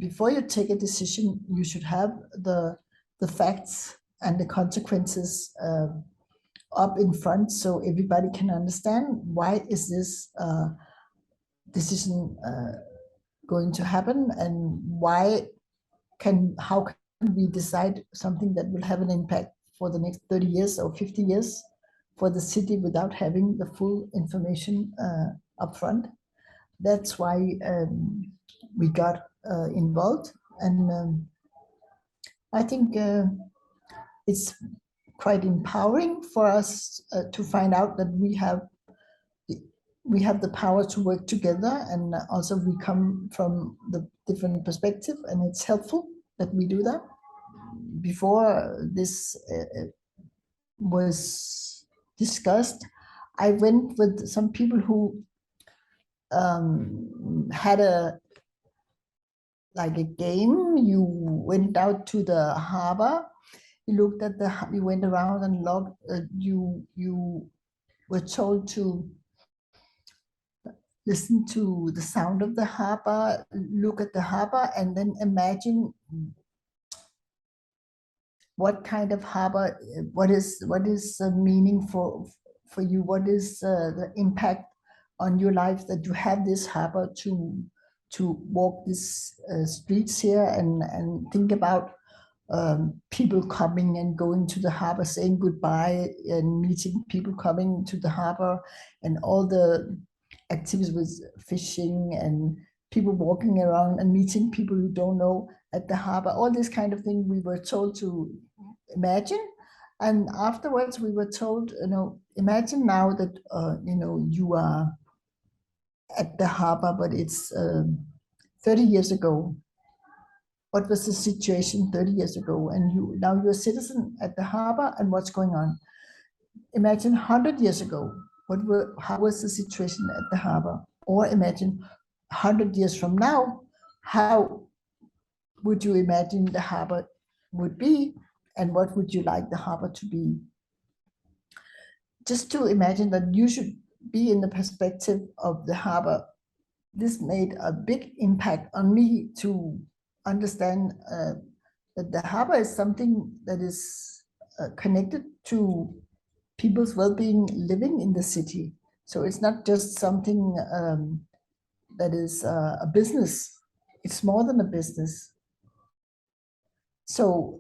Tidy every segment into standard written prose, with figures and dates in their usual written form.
before you take a decision, you should have the facts and the consequences up in front, so everybody can understand why is this decision going to happen, and how can we decide something that will have an impact for the next 30 years or 50 years for the city without having the full information up front. That's why we got involved, and I think it's quite empowering for us to find out that we have the power to work together, and also we come from the different perspective, and it's helpful that we do that. Before this was discussed, I went with some people who had a game. You went out to the harbor, you looked at you went around and looked, you were told to listen to the sound of the harbor, look at the harbor, and then imagine what kind of harbor, what is the meaning for you, what is the impact on your life that you have this harbor to walk these streets here, and think about people coming and going to the harbor, saying goodbye, and meeting people coming to the harbor, and all the activities with fishing and people walking around and meeting people you don't know at the harbor, all this kind of thing we were told to imagine. And afterwards we were told, imagine now that you are at the harbor, but it's 30 years ago. What was the situation 30 years ago? And now you're a citizen at the harbor, and what's going on? Imagine 100 years ago, how was the situation at the harbor? Or imagine 100 years from now, how would you imagine the harbor would be, and what would you like the harbor to be? Just to imagine that you should be in the perspective of the harbor. This made a big impact on me to understand that the harbor is something that is connected to people's well-being living in the city. So it's not just something that is a business. It's more than a business. So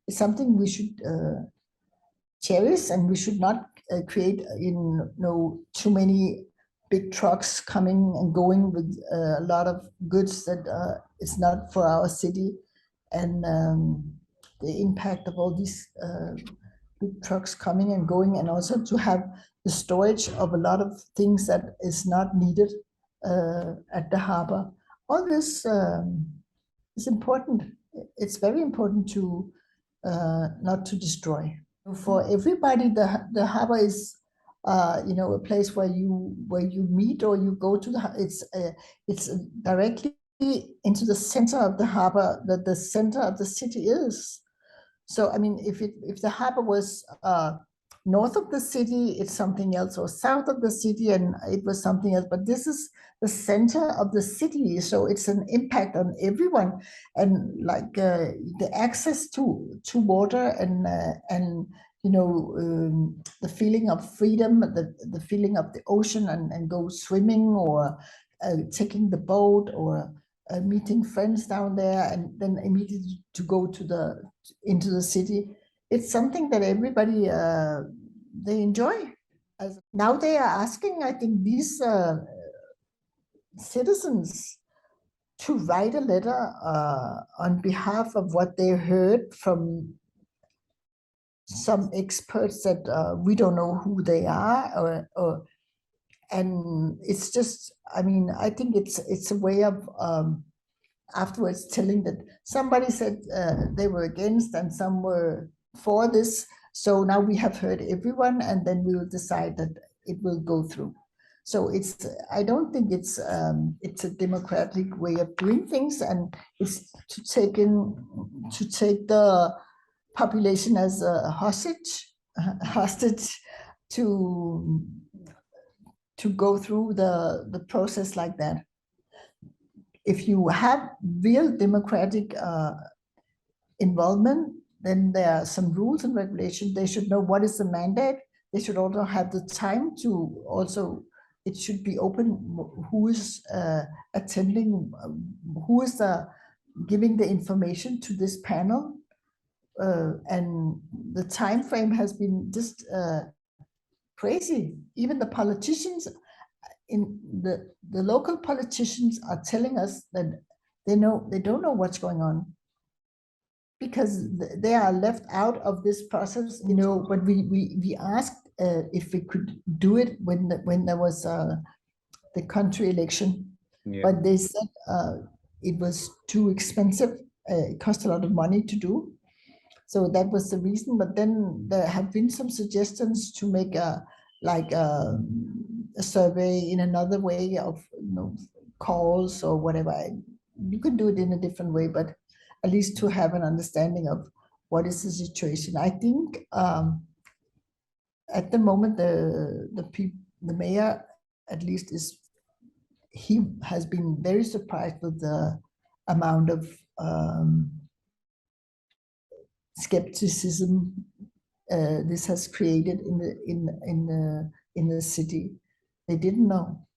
it's something we should cherish, and we should not create too many big trucks coming and going with a lot of goods that is not for our city, and the impact of all these big trucks coming and going, and also to have the storage of a lot of things that is not needed at the harbor. All this is important. It's very important to not to destroy. For everybody, the harbor is a place where you meet, or you go to it's directly into the center of the harbor, that the center of the city is. So I mean, if the harbor was north of the city, it's something else, or south of the city, and it was something else. But this is the center of the city, so it's an impact on everyone, and the access to water, and the feeling of freedom, the feeling of the ocean, and go swimming, or taking the boat, or meeting friends down there, and then immediately to go into the city. It's something that everybody they enjoy. Now they are asking, I think, these citizens to write a letter on behalf of what they heard from some experts that we don't know who they are, and it's just, I mean, I think it's a way of afterwards telling that somebody said they were against and some were for this. So now we have heard everyone, and then we will decide that it will go through. So I don't think it's a democratic way of doing things, and it's to take the population as a hostage to go through the process like that. if you have real democratic involvement, then there are some rules and regulations. They should know what is the mandate. They should also have the time to also, it should be open who is attending, who is giving the information to this panel. And the time frame has been just crazy. Even the politicians in the local politicians are telling us that they don't know what's going on, because they are left out of this process, you know. But we asked if we could do it when there was the country election, Yeah. but they said it was too expensive. It cost a lot of money to do, so that was the reason. But then there have been some suggestions to make a survey in another way of, you know, calls or whatever. You can do it in a different way, but at least to have an understanding of what is the situation. I think at the moment the mayor at least he has been very surprised with the amount of skepticism this has created in the city. They didn't know.